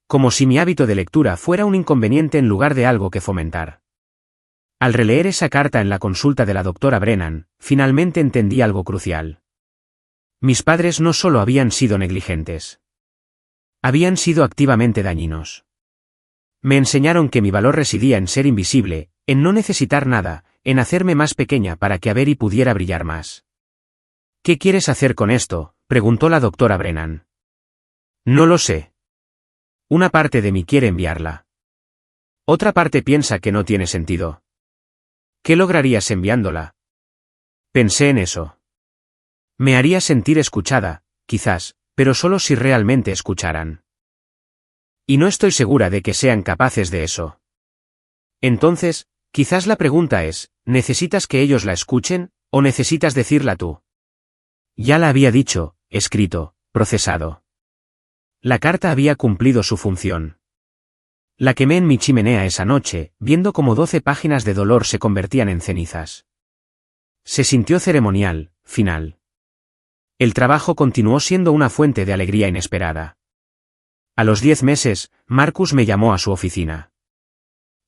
[SPEAKER 1] Como si mi hábito de lectura fuera un inconveniente en lugar de algo que fomentar. Al releer esa carta en la consulta de la doctora Brennan, finalmente entendí algo crucial. Mis padres no solo habían sido negligentes. Habían sido activamente dañinos. Me enseñaron que mi valor residía en ser invisible, en no necesitar nada, en hacerme más pequeña para que Avery pudiera brillar más. «¿Qué quieres hacer con esto?», preguntó la doctora Brennan. «No lo sé. Una parte de mí quiere enviarla. Otra parte piensa que no tiene sentido. ¿Qué lograrías enviándola?». Pensé en eso. Me haría sentir escuchada, quizás, pero solo si realmente escucharan. Y no estoy segura de que sean capaces de eso. Entonces, quizás la pregunta es, ¿necesitas que ellos la escuchen, o necesitas decirla tú? Ya la había dicho, escrito, procesado. La carta había cumplido su función. La quemé en mi chimenea esa noche, viendo cómo 12 páginas de dolor se convertían en cenizas. Se sintió ceremonial, final. El trabajo continuó siendo una fuente de alegría inesperada. A los 10 meses, Marcus me llamó a su oficina.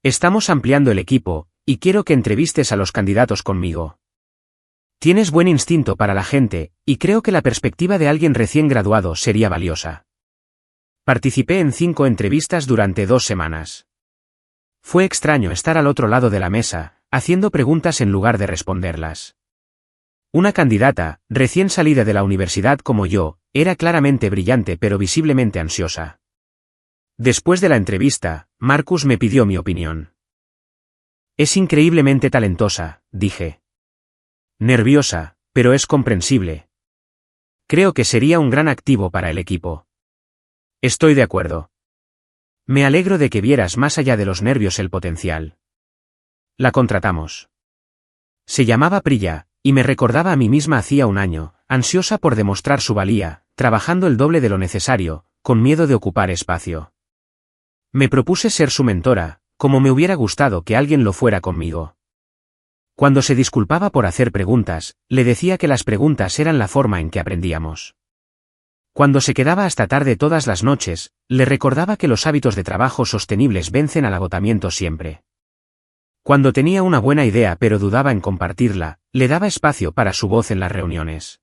[SPEAKER 1] «Estamos ampliando el equipo, y quiero que entrevistes a los candidatos conmigo. Tienes buen instinto para la gente, y creo que la perspectiva de alguien recién graduado sería valiosa». Participé en 5 entrevistas durante 2 semanas. Fue extraño estar al otro lado de la mesa, haciendo preguntas en lugar de responderlas. Una candidata, recién salida de la universidad como yo, era claramente brillante pero visiblemente ansiosa. Después de la entrevista, Marcus me pidió mi opinión. «Es increíblemente talentosa», dije. «Nerviosa, pero es comprensible. Creo que sería un gran activo para el equipo». «Estoy de acuerdo. Me alegro de que vieras más allá de los nervios el potencial». La contratamos. Se llamaba Priya, y me recordaba a mí misma hacía 1 año, ansiosa por demostrar su valía, trabajando el doble de lo necesario, con miedo de ocupar espacio. Me propuse ser su mentora, como me hubiera gustado que alguien lo fuera conmigo. Cuando se disculpaba por hacer preguntas, le decía que las preguntas eran la forma en que aprendíamos. Cuando se quedaba hasta tarde todas las noches, le recordaba que los hábitos de trabajo sostenibles vencen al agotamiento siempre. Cuando tenía una buena idea pero dudaba en compartirla, le daba espacio para su voz en las reuniones.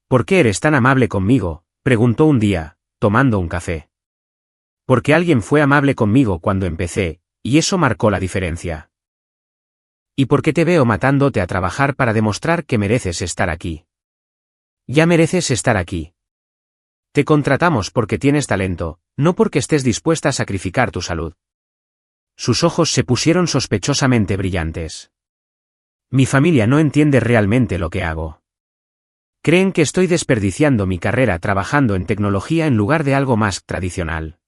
[SPEAKER 1] «¿Por qué eres tan amable conmigo?», preguntó un día, tomando un café. «Porque alguien fue amable conmigo cuando empecé, y eso marcó la diferencia». «¿Y por qué te veo matándote a trabajar para demostrar que mereces estar aquí?». «Ya mereces estar aquí. Te contratamos porque tienes talento, no porque estés dispuesta a sacrificar tu salud». Sus ojos se pusieron sospechosamente brillantes. Mi familia no entiende realmente lo que hago. Creen que estoy desperdiciando mi carrera trabajando en tecnología en lugar de algo más tradicional.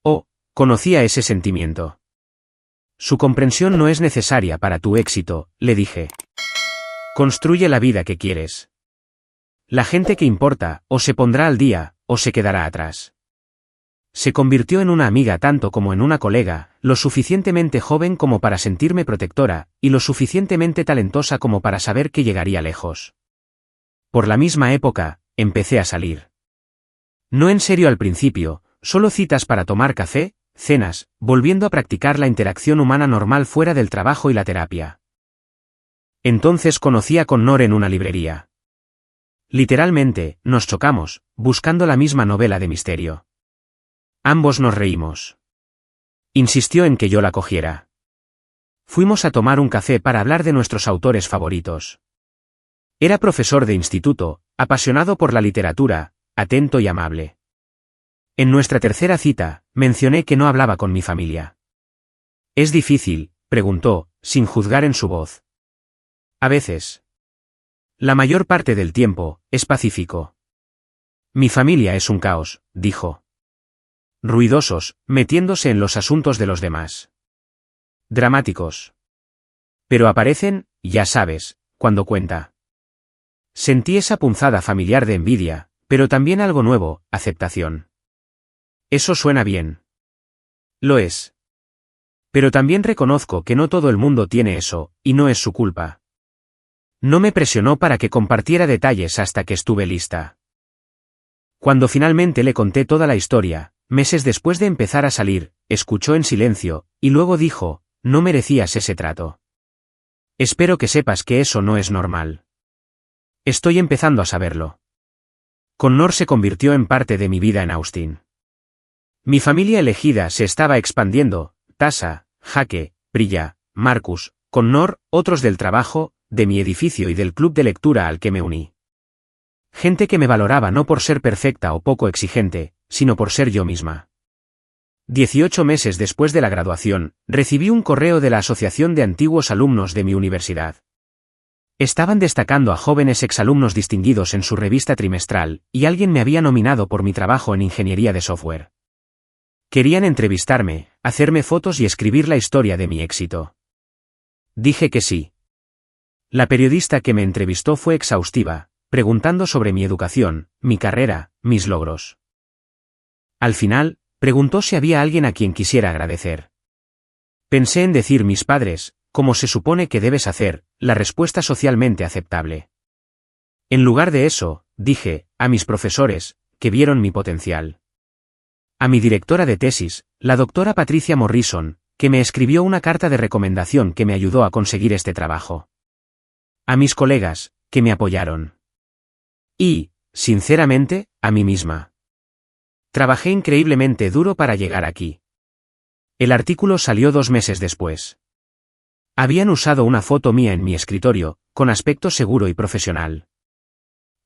[SPEAKER 1] Oh, conocía ese sentimiento. Su comprensión no es necesaria para tu éxito, le dije. Construye la vida que quieres. La gente que importa, o se pondrá al día, o se quedará atrás. Se convirtió en una amiga tanto como en una colega, lo suficientemente joven como para sentirme protectora, y lo suficientemente talentosa como para saber que llegaría lejos. Por la misma época, empecé a salir. No en serio al principio, solo citas para tomar café, cenas, volviendo a practicar la interacción humana normal fuera del trabajo y la terapia. Entonces conocí a Connor en una librería. Literalmente, nos chocamos, buscando la misma novela de misterio. Ambos nos reímos. Insistió en que yo la cogiera. Fuimos a tomar un café para hablar de nuestros autores favoritos. Era profesor de instituto, apasionado por la literatura, atento y amable. En nuestra tercera cita, mencioné que no hablaba con mi familia. ¿Es difícil?, preguntó, sin juzgar en su voz. A veces. La mayor parte del tiempo, es pacífico. Mi familia es un caos, dijo. Ruidosos, metiéndose en los asuntos de los demás. Dramáticos. Pero aparecen, ya sabes, cuando cuenta. Sentí esa punzada familiar de envidia, pero también algo nuevo, aceptación. Eso suena bien. Lo es. Pero también reconozco que no todo el mundo tiene eso, y no es su culpa. No me presionó para que compartiera detalles hasta que estuve lista. Cuando finalmente le conté toda la historia, meses después de empezar a salir, escuchó en silencio, y luego dijo, no merecías ese trato. Espero que sepas que eso no es normal. Estoy empezando a saberlo. Connor se convirtió en parte de mi vida en Austin. Mi familia elegida se estaba expandiendo, Tasa, Jaque, Priya, Marcus, Connor, otros del trabajo, de mi edificio y del club de lectura al que me uní. Gente que me valoraba no por ser perfecta o poco exigente, sino por ser yo misma. 18 meses después de la graduación, recibí un correo de la Asociación de Antiguos Alumnos de mi universidad. Estaban destacando a jóvenes exalumnos distinguidos en su revista trimestral, y alguien me había nominado por mi trabajo en ingeniería de software. Querían entrevistarme, hacerme fotos y escribir la historia de mi éxito. Dije que sí. La periodista que me entrevistó fue exhaustiva, preguntando sobre mi educación, mi carrera, mis logros. Al final, preguntó si había alguien a quien quisiera agradecer. Pensé en decir mis padres, como se supone que debes hacer, la respuesta socialmente aceptable. En lugar de eso, dije, a mis profesores, que vieron mi potencial. A mi directora de tesis, la doctora Patricia Morrison, que me escribió una carta de recomendación que me ayudó a conseguir este trabajo. A mis colegas, que me apoyaron. Y, sinceramente, a mí misma. Trabajé increíblemente duro para llegar aquí. El artículo salió 2 meses después. Habían usado una foto mía en mi escritorio, con aspecto seguro y profesional.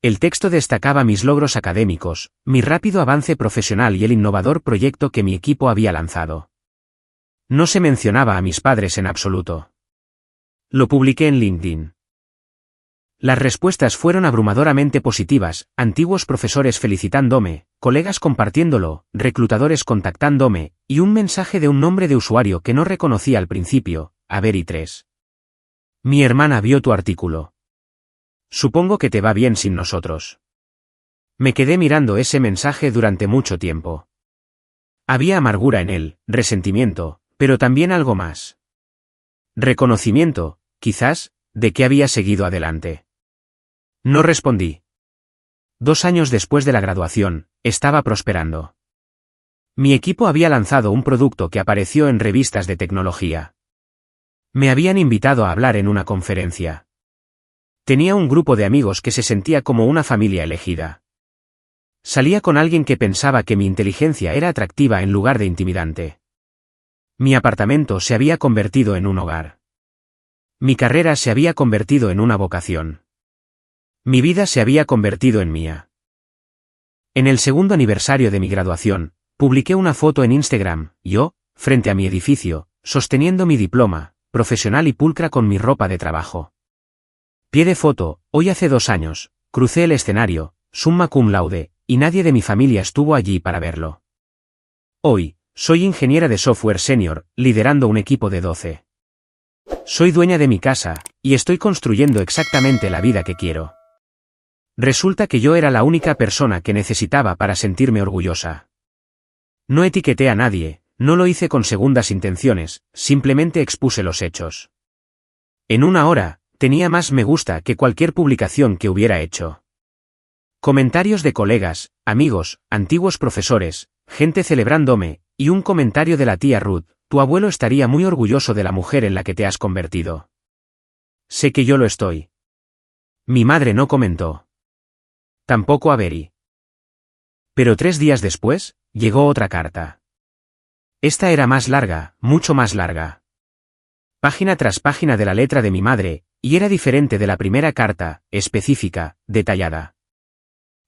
[SPEAKER 1] El texto destacaba mis logros académicos, mi rápido avance profesional y el innovador proyecto que mi equipo había lanzado. No se mencionaba a mis padres en absoluto. Lo publiqué en LinkedIn. Las respuestas fueron abrumadoramente positivas, antiguos profesores felicitándome, colegas compartiéndolo, reclutadores contactándome, y un mensaje de un nombre de usuario que no reconocí al principio, Averi3. Mi hermana vio tu artículo. Supongo que te va bien sin nosotros. Me quedé mirando ese mensaje durante mucho tiempo. Había amargura en él, resentimiento, pero también algo más. Reconocimiento, quizás, de que había seguido adelante. No respondí. 2 años después de la graduación, estaba prosperando. Mi equipo había lanzado un producto que apareció en revistas de tecnología. Me habían invitado a hablar en una conferencia. Tenía un grupo de amigos que se sentía como una familia elegida. Salía con alguien que pensaba que mi inteligencia era atractiva en lugar de intimidante. Mi apartamento se había convertido en un hogar. Mi carrera se había convertido en una vocación. Mi vida se había convertido en mía. En el segundo aniversario de mi graduación, publiqué una foto en Instagram, yo, frente a mi edificio, sosteniendo mi diploma, profesional y pulcra con mi ropa de trabajo. Pie de foto, hoy hace 2 años, crucé el escenario, summa cum laude, y nadie de mi familia estuvo allí para verlo. Hoy, soy ingeniera de software senior, liderando un equipo de 12. Soy dueña de mi casa, y estoy construyendo exactamente la vida que quiero. Resulta que yo era la única persona que necesitaba para sentirme orgullosa. No etiqueté a nadie, no lo hice con segundas intenciones, simplemente expuse los hechos. En 1 hora, tenía más me gusta que cualquier publicación que hubiera hecho. Comentarios de colegas, amigos, antiguos profesores, gente celebrándome, y un comentario de la tía Ruth: tu abuelo estaría muy orgulloso de la mujer en la que te has convertido. Sé que yo lo estoy. Mi madre no comentó. Tampoco Avery. Pero 3 días después, llegó otra carta. Esta era más larga, mucho más larga. Página tras página de la letra de mi madre, y era diferente de la primera carta, específica, detallada.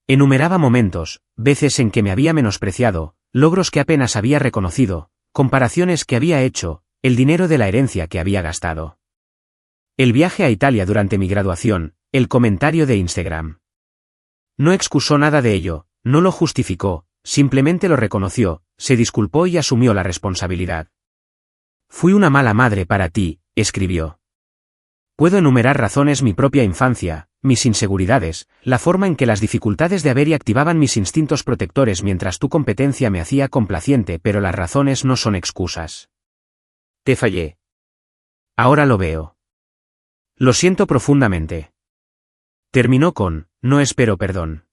[SPEAKER 1] Enumeraba momentos, veces en que me había menospreciado, logros que apenas había reconocido, comparaciones que había hecho, el dinero de la herencia que había gastado. El viaje a Italia durante mi graduación, el comentario de Instagram. No excusó nada de ello, no lo justificó, simplemente lo reconoció, se disculpó y asumió la responsabilidad. Fui una mala madre para ti, escribió. Puedo enumerar razones: mi propia infancia, mis inseguridades, la forma en que las dificultades de Avery activaban mis instintos protectores mientras tu competencia me hacía complaciente, pero las razones no son excusas. Te fallé. Ahora lo veo. Lo siento profundamente. Terminó con: no espero perdón.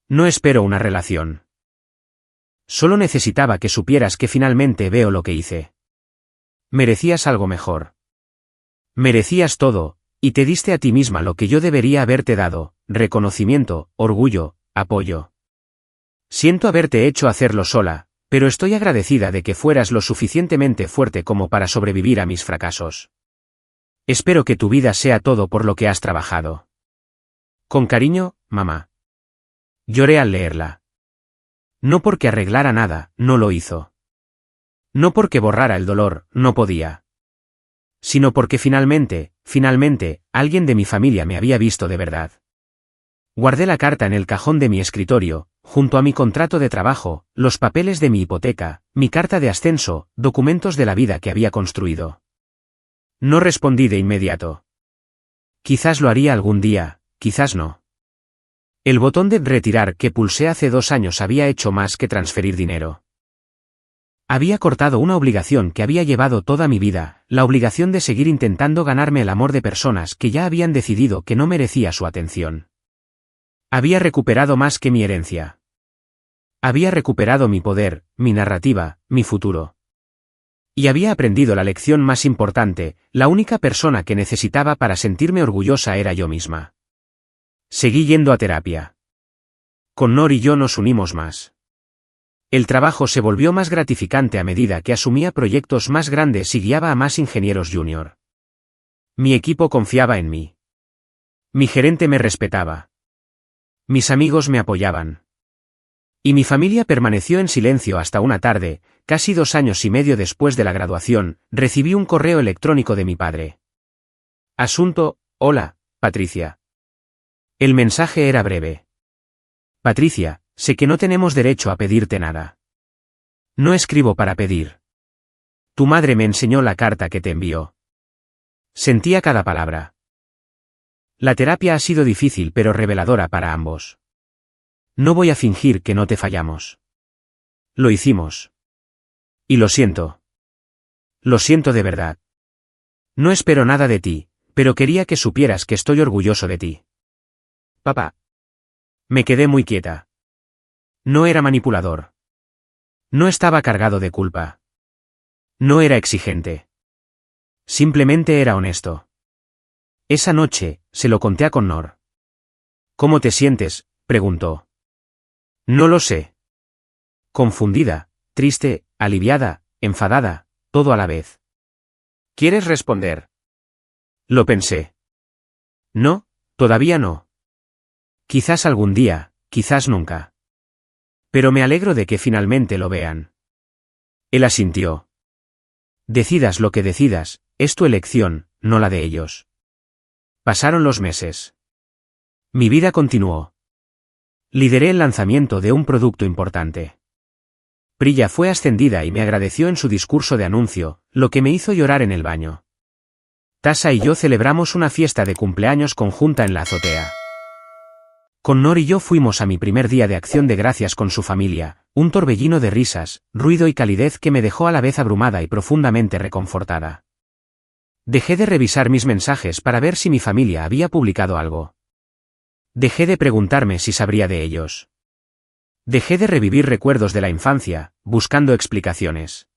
[SPEAKER 1] No espero una relación. Solo necesitaba que supieras que finalmente veo lo que hice. Merecías algo mejor. Merecías todo, y te diste a ti misma lo que yo debería haberte dado: reconocimiento, orgullo, apoyo. Siento haberte hecho hacerlo sola, pero estoy agradecida de que fueras lo suficientemente fuerte como para sobrevivir a mis fracasos. Espero que tu vida sea todo por lo que has trabajado. Con cariño, mamá. Lloré al leerla. No porque arreglara nada, no lo hizo. No porque borrara el dolor, no podía. Sino porque finalmente, alguien de mi familia me había visto de verdad. Guardé la carta en el cajón de mi escritorio, junto a mi contrato de trabajo, los papeles de mi hipoteca, mi carta de ascenso, documentos de la vida que había construido. No respondí de inmediato. Quizás lo haría algún día, quizás no. El botón de retirar que pulsé hace 2 años había hecho más que transferir dinero. Había cortado una obligación que había llevado toda mi vida, la obligación de seguir intentando ganarme el amor de personas que ya habían decidido que no merecía su atención. Había recuperado más que mi herencia. Había recuperado mi poder, mi narrativa, mi futuro. Y había aprendido la lección más importante: la única persona que necesitaba para sentirme orgullosa era yo misma. Seguí yendo a terapia. Con Nor y yo nos unimos más. El trabajo se volvió más gratificante a medida que asumía proyectos más grandes y guiaba a más ingenieros junior. Mi equipo confiaba en mí. Mi gerente me respetaba. Mis amigos me apoyaban. Y mi familia permaneció en silencio hasta una tarde, casi 2 años y medio después de la graduación, recibí un correo electrónico de mi padre. Asunto: hola, Patricia. El mensaje era breve. Patricia, sé que no tenemos derecho a pedirte nada. No escribo para pedir. Tu madre me enseñó la carta que te envió. Sentía cada palabra. La terapia ha sido difícil pero reveladora para ambos. No voy a fingir que no te fallamos. Lo hicimos. Y lo siento. Lo siento de verdad. No espero nada de ti, pero quería que supieras que estoy orgulloso de ti. Papá. Me quedé muy quieta. No era manipulador. No estaba cargado de culpa. No era exigente. Simplemente era honesto. Esa noche, se lo conté a Connor. ¿Cómo te sientes?, preguntó. No lo sé. Confundida, triste, aliviada, enfadada, todo a la vez. ¿Quieres responder? Lo pensé. No, todavía no. Quizás algún día, quizás nunca. Pero me alegro de que finalmente lo vean. Él asintió. Decidas lo que decidas, es tu elección, no la de ellos. Pasaron los meses. Mi vida continuó. Lideré el lanzamiento de un producto importante. Priya fue ascendida y me agradeció en su discurso de anuncio, lo que me hizo llorar en el baño. Tasa y yo celebramos una fiesta de cumpleaños conjunta en la azotea. Connor y yo fuimos a mi primer día de acción de gracias con su familia, un torbellino de risas, ruido y calidez que me dejó a la vez abrumada y profundamente reconfortada. Dejé de revisar mis mensajes para ver si mi familia había publicado algo. Dejé de preguntarme si sabría de ellos. Dejé de revivir recuerdos de la infancia, buscando explicaciones.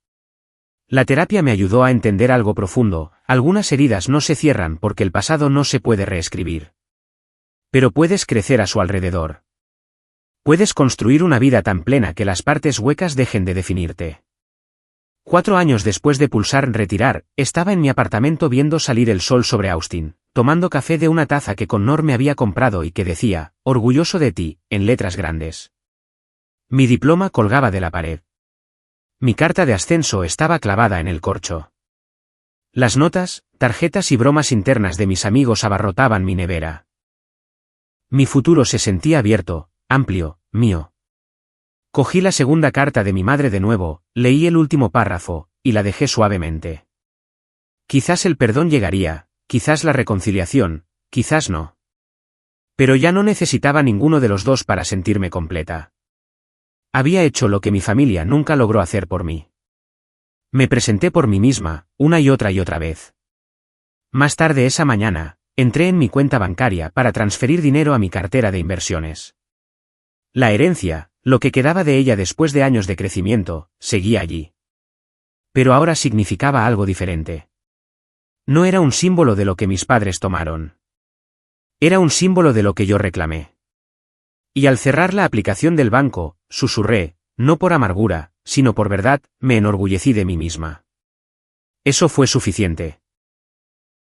[SPEAKER 1] La terapia me ayudó a entender algo profundo: algunas heridas no se cierran porque el pasado no se puede reescribir. Pero puedes crecer a su alrededor. Puedes construir una vida tan plena que las partes huecas dejen de definirte. 4 años después de pulsar retirar, estaba en mi apartamento viendo salir el sol sobre Austin, tomando café de una taza que Connor me había comprado y que decía, orgulloso de ti, en letras grandes. Mi diploma colgaba de la pared. Mi carta de ascenso estaba clavada en el corcho. Las notas, tarjetas y bromas internas de mis amigos abarrotaban mi nevera. Mi futuro se sentía abierto, amplio, mío. Cogí la segunda carta de mi madre de nuevo, leí el último párrafo, y la dejé suavemente. Quizás el perdón llegaría, quizás la reconciliación, quizás no. Pero ya no necesitaba ninguno de los dos para sentirme completa. Había hecho lo que mi familia nunca logró hacer por mí. Me presenté por mí misma, una y otra vez. Más tarde esa mañana, entré en mi cuenta bancaria para transferir dinero a mi cartera de inversiones. La herencia, lo que quedaba de ella después de años de crecimiento, seguía allí. Pero ahora significaba algo diferente. No era un símbolo de lo que mis padres tomaron. Era un símbolo de lo que yo reclamé. Y al cerrar la aplicación del banco, susurré, no por amargura, sino por verdad, me enorgullecí de mí misma. Eso fue suficiente.